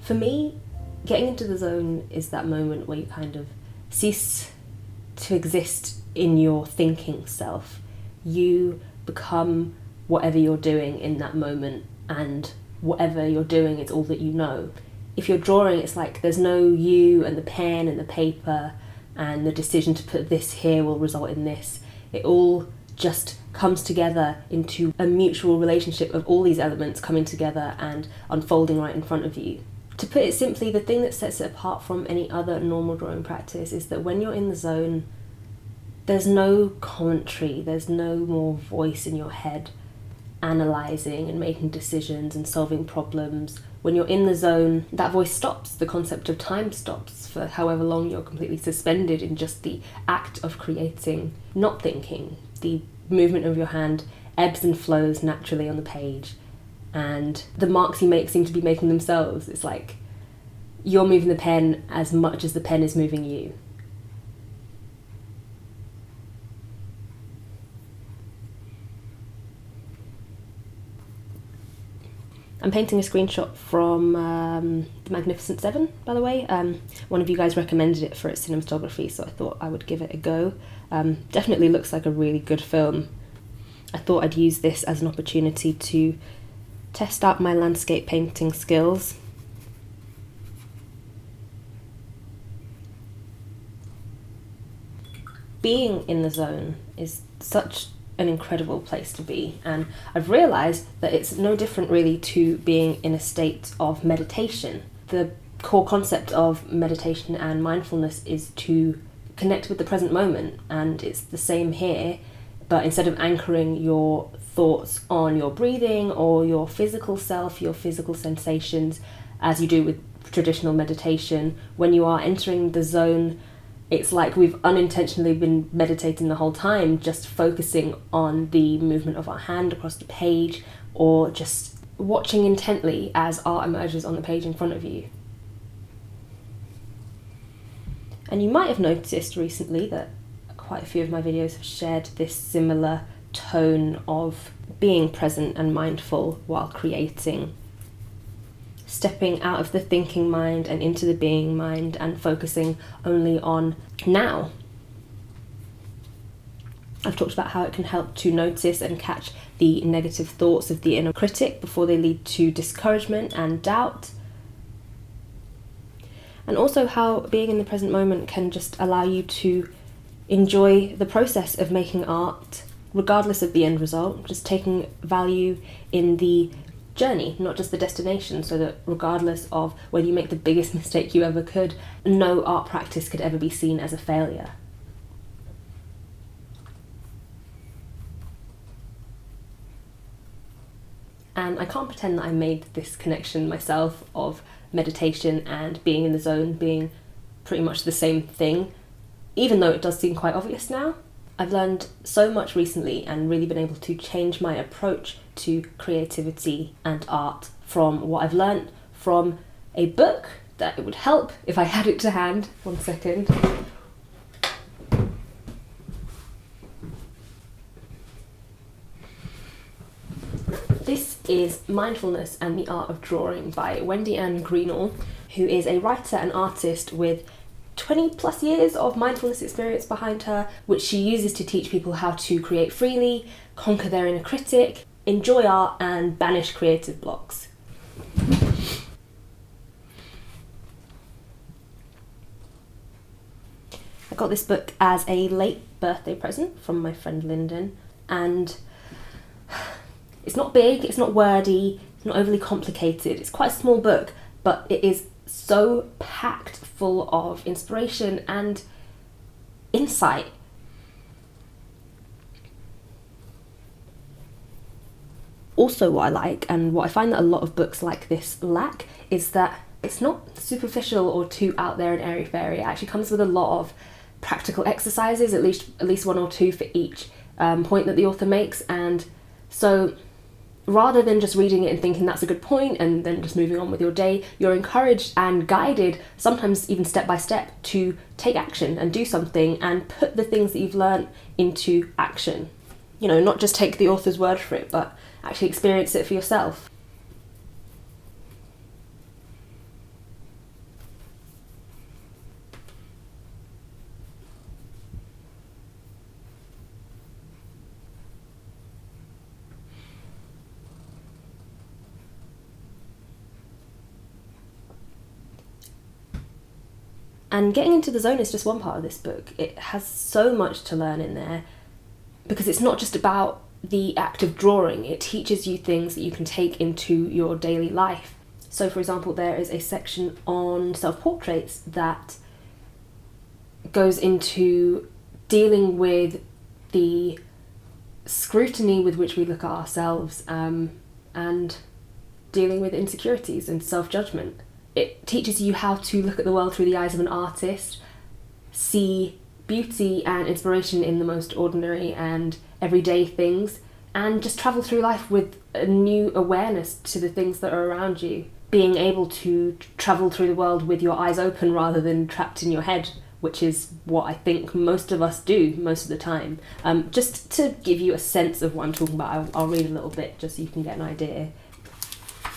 For me, getting into the zone is that moment where you kind of cease to exist in your thinking self. You become whatever you're doing in that moment, and whatever you're doing is all that you know. If you're drawing, it's like there's no you and the pen and the paper and the decision to put this here will result in this. It all just comes together into a mutual relationship of all these elements coming together and unfolding right in front of you. To put it simply, the thing that sets it apart from any other normal drawing practice is that when you're in the zone, there's no commentary, there's no more voice in your head analysing and making decisions and solving problems. When you're in the zone, that voice stops. The concept of time stops for however long you're completely suspended in just the act of creating, not thinking. The movement of your hand ebbs and flows naturally on the page, and the marks you make seem to be making themselves. It's like you're moving the pen as much as the pen is moving you. I'm painting a screenshot from The Magnificent Seven, by the way. One of you guys recommended it for its cinematography, so I thought I would give it a go. Definitely looks like a really good film. I thought I'd use this as an opportunity to test out my landscape painting skills. Being in the zone is such an incredible place to be, and I've realised that it's no different really to being in a state of meditation. The core concept of meditation and mindfulness is to connect with the present moment, and it's the same here, but instead of anchoring your thoughts on your breathing or your physical self, your physical sensations, as you do with traditional meditation, when you are entering the zone, it's like we've unintentionally been meditating the whole time, just focusing on the movement of our hand across the page, or just watching intently as art emerges on the page in front of you. And you might have noticed recently that quite a few of my videos have shared this similar tone of being present and mindful while creating. Stepping out of the thinking mind and into the being mind and focusing only on now. I've talked about how it can help to notice and catch the negative thoughts of the inner critic before they lead to discouragement and doubt. And also how being in the present moment can just allow you to enjoy the process of making art, regardless of the end result, just taking value in the journey, not just the destination, so that regardless of whether you make the biggest mistake you ever could, no art practice could ever be seen as a failure. And I can't pretend that I made this connection myself of meditation and being in the zone being pretty much the same thing, even though it does seem quite obvious now. I've learned so much recently and really been able to change my approach to creativity and art from what I've learned from a book that it would help if I had it to hand. One second. This is Mindfulness and the Art of Drawing by Wendy Ann Greenhalgh, who is a writer and artist with 20 plus years of mindfulness experience behind her, which she uses to teach people how to create freely, conquer their inner critic, enjoy art, and banish creative blocks. I got this book as a late birthday present from my friend Lyndon, and it's not big, it's not wordy, it's not overly complicated. It's quite a small book, but it is so packed full of inspiration and insight. Also, what I like, and what I find that a lot of books like this lack, is that it's not superficial or too out there and airy-fairy. It actually comes with a lot of practical exercises, at least one or two for each point that the author makes. And so rather than just reading it and thinking that's a good point and then just moving on with your day, you're encouraged and guided, sometimes even step by step, to take action and do something and put the things that you've learned into action. You know, not just take the author's word for it, but actually experience it for yourself. And getting into the zone is just one part of this book. It has so much to learn in there, because it's not just about the act of drawing. It teaches you things that you can take into your daily life. So for example, there is a section on self-portraits that goes into dealing with the scrutiny with which we look at ourselves, and dealing with insecurities and self-judgment. It teaches you how to look at the world through the eyes of an artist, see beauty and inspiration in the most ordinary and everyday things, and just travel through life with a new awareness to the things that are around you. Being able to travel through the world with your eyes open rather than trapped in your head, which is what I think most of us do most of the time. Just to give you a sense of what I'm talking about, I'll read a little bit just so you can get an idea.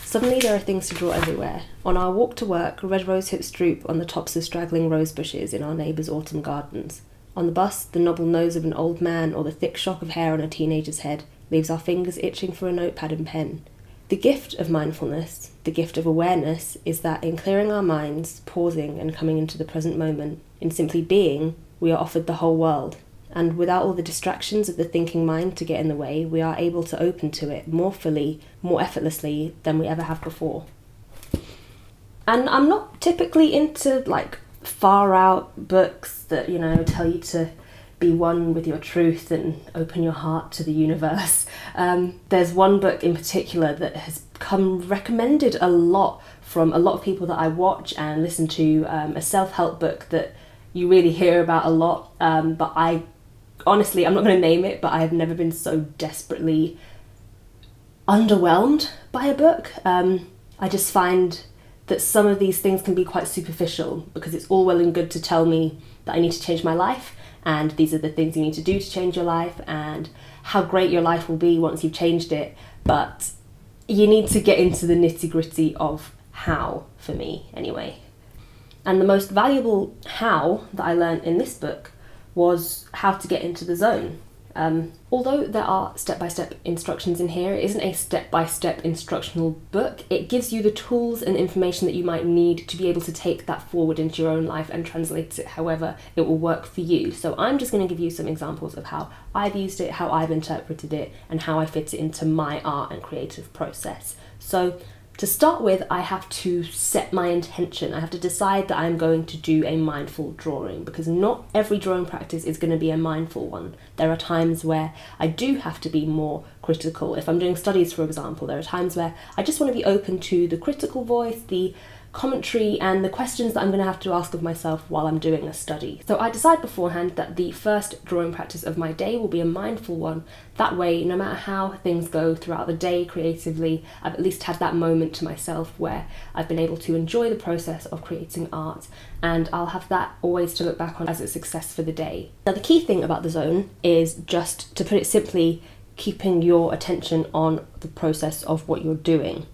Suddenly there are things to draw everywhere. On our walk to work, red rose hips droop on the tops of straggling rose bushes in our neighbours' autumn gardens. On the bus, the knobble nose of an old man or the thick shock of hair on a teenager's head leaves our fingers itching for a notepad and pen. The gift of mindfulness, the gift of awareness, is that in clearing our minds, pausing and coming into the present moment, in simply being, we are offered the whole world. And without all the distractions of the thinking mind to get in the way, we are able to open to it more fully, more effortlessly than we ever have before. And I'm not typically into like far out books that, you know, tell you to be one with your truth and open your heart to the universe. There's one book in particular that has come recommended a lot from a lot of people that I watch and listen to, a self-help book that you really hear about a lot, but honestly, I'm not going to name it, but I have never been so desperately underwhelmed by a book. I just find that some of these things can be quite superficial, because it's all well and good to tell me that I need to change my life, and these are the things you need to do to change your life, and how great your life will be once you've changed it. But you need to get into the nitty-gritty of how, for me anyway. And the most valuable how that I learned in this book was how to get into the zone. Although there are step-by-step instructions in here, it isn't a step-by-step instructional book. It gives you the tools and information that you might need to be able to take that forward into your own life and translate it however it will work for you. So I'm just going to give you some examples of how I've used it, how I've interpreted it, and how I fit it into my art and creative process. So to start with, I have to set my intention. I have to decide that I'm going to do a mindful drawing, because not every drawing practice is going to be a mindful one. There are times where I do have to be more critical. If I'm doing studies, for example, there are times where I just want to be open to the critical voice, the commentary, and the questions that I'm going to have to ask of myself while I'm doing a study. So I decide beforehand that the first drawing practice of my day will be a mindful one. That way, no matter how things go throughout the day creatively, I've at least had that moment to myself where I've been able to enjoy the process of creating art, and I'll have that always to look back on as a success for the day. Now, the key thing about the zone is, just to put it simply, keeping your attention on the process of what you're doing.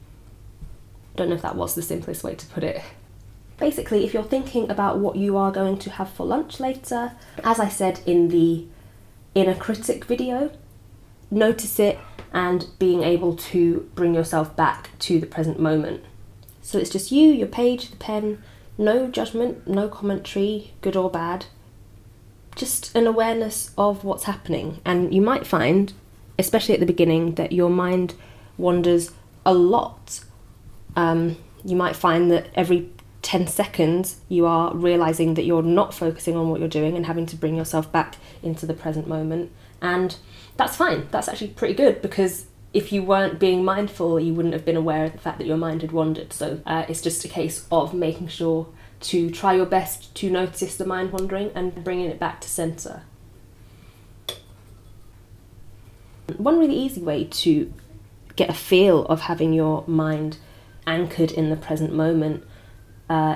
Don't know if that was the simplest way to put it. Basically, if you're thinking about what you are going to have for lunch later, as I said in the inner critic video, notice it and being able to bring yourself back to the present moment. So it's just you, your page, the pen, no judgment, no commentary, good or bad, just an awareness of what's happening. And you might find, especially at the beginning, that your mind wanders a lot. You might find that every 10 seconds you are realising that you're not focusing on what you're doing and having to bring yourself back into the present moment. And that's fine. That's actually pretty good, because if you weren't being mindful, you wouldn't have been aware of the fact that your mind had wandered. So it's just a case of making sure to try your best to notice the mind wandering and bringing it back to centre. One really easy way to get a feel of having your mind anchored in the present moment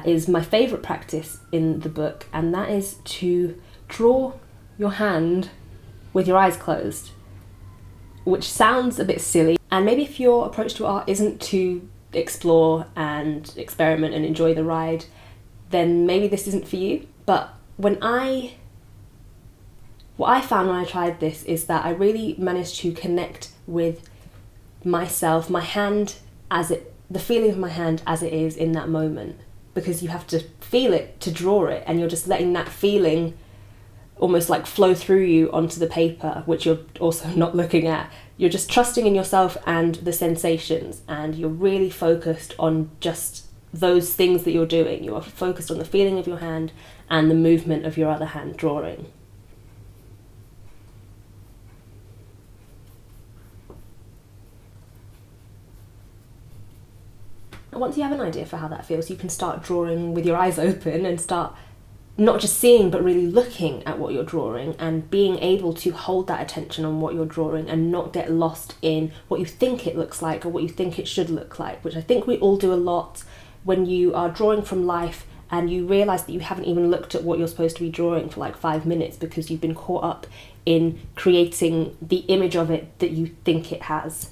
is my favourite practice in the book, and that is to draw your hand with your eyes closed, which sounds a bit silly, and maybe if your approach to art isn't to explore and experiment and enjoy the ride, then maybe this isn't for you. But what I found when I tried this is that I really managed to connect with myself, my hand the feeling of my hand as it is in that moment. because you have to feel it to draw it, and you're just letting that feeling almost like flow through you onto the paper, which you're also not looking at. You're just trusting in yourself and the sensations, and you're really focused on just those things that you're doing. You are focused on the feeling of your hand and the movement of your other hand drawing. And once you have an idea for how that feels, you can start drawing with your eyes open and start not just seeing but really looking at what you're drawing, and being able to hold that attention on what you're drawing and not get lost in what you think it looks like or what you think it should look like, which I think we all do a lot when you are drawing from life and you realise that you haven't even looked at what you're supposed to be drawing for like 5 minutes because you've been caught up in creating the image of it that you think it has.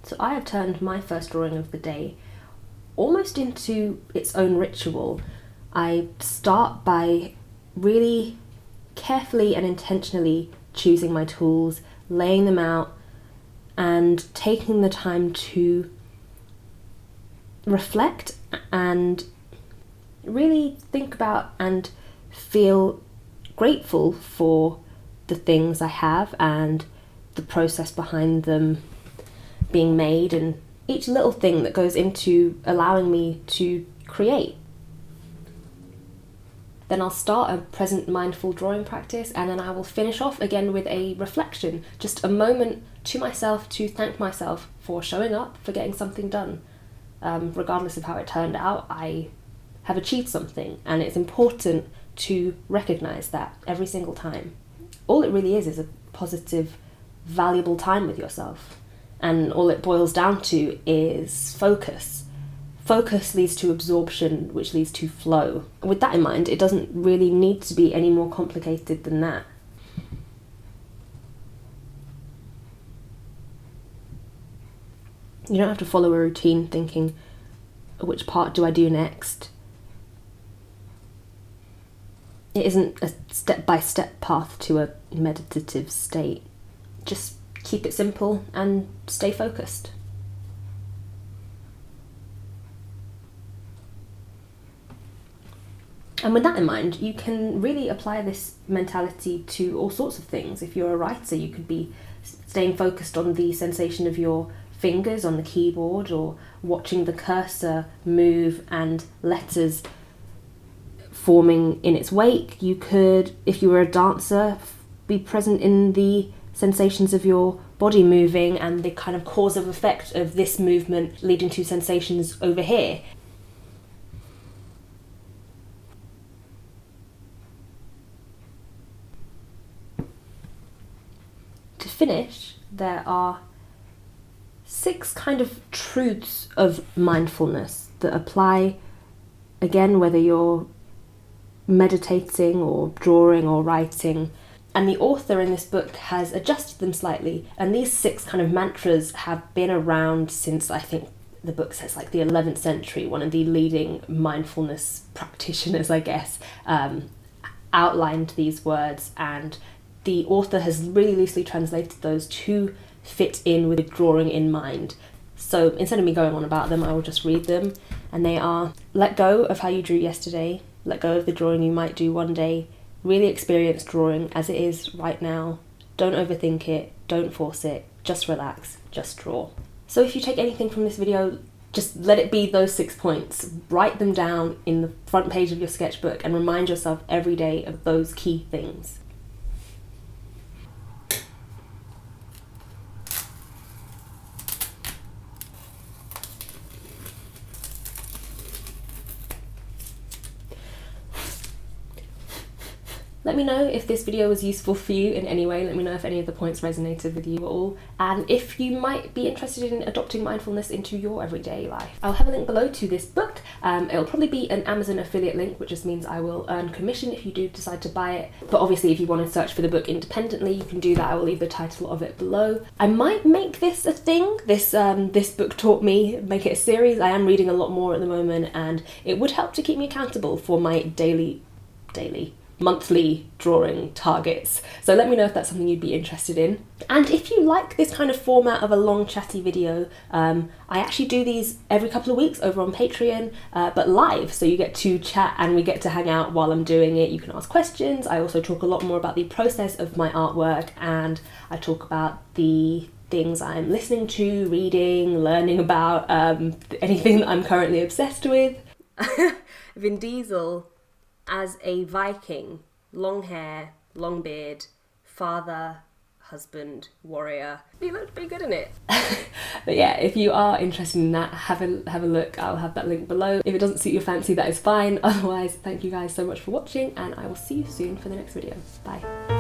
So I have turned my first drawing of the day almost into its own ritual. I start by really carefully and intentionally choosing my tools, laying them out, and taking the time to reflect and really think about and feel grateful for the things I have and the process behind them being made, and each little thing that goes into allowing me to create. Then I'll start a present mindful drawing practice, and then I will finish off again with a reflection, just a moment to myself to thank myself for showing up, for getting something done. Regardless of how it turned out, I have achieved something, and it's important to recognise that every single time. All it really is a positive, valuable time with yourself. And all it boils down to is focus. Focus leads to absorption, which leads to flow. With that in mind, it doesn't really need to be any more complicated than that. You don't have to follow a routine thinking, which part do I do next? It isn't a step-by-step path to a meditative state. Just keep it simple and stay focused. And with that in mind, you can really apply this mentality to all sorts of things. If you're a writer, you could be staying focused on the sensation of your fingers on the keyboard, or watching the cursor move and letters forming in its wake. You could, if you were a dancer, be present in the sensations of your body moving and the kind of cause and effect of this movement leading to sensations over here. To finish, there are 6 kind of truths of mindfulness that apply, again, whether you're meditating or drawing or writing. And the author in this book has adjusted them slightly, and these 6 kind of mantras have been around since, I think the book says, like the 11th century. One of the leading mindfulness practitioners, I guess, outlined these words, and the author has really loosely translated those to fit in with drawing in mind. So instead of me going on about them, I will just read them, and they are: let go of how you drew yesterday, let go of the drawing you might do one day, really experience drawing as it is right now. Don't overthink it, don't force it, just relax, just draw. So if you take anything from this video, just let it be those 6 points. Write them down in the front page of your sketchbook and remind yourself every day of those key things. Let me know if this video was useful for you in any way. Let me know if any of the points resonated with you at all, and if you might be interested in adopting mindfulness into your everyday life. I'll have a link below to this book. It'll probably be an Amazon affiliate link, which just means I will earn commission if you do decide to buy it. But obviously, if you want to search for the book independently, you can do that. I will leave the title of it below. I might make this a thing. This book taught me, make it a series. I am reading a lot more at the moment, and it would help to keep me accountable for my daily monthly drawing targets. So let me know if that's something you'd be interested in. And if you like this kind of format of a long chatty video, I actually do these every couple of weeks over on Patreon, but live, so you get to chat and we get to hang out while I'm doing it. You can ask questions. I also talk a lot more about the process of my artwork, and I talk about the things I'm listening to, reading, learning about, anything that I'm currently obsessed with. Vin Diesel as a Viking, long hair, long beard, father, husband, warrior. He looked pretty good in it. But yeah, if you are interested in that, have a look. I'll have that link below. If it doesn't suit your fancy, that is fine. Otherwise, thank you guys so much for watching, and I will see you soon for the next video. Bye.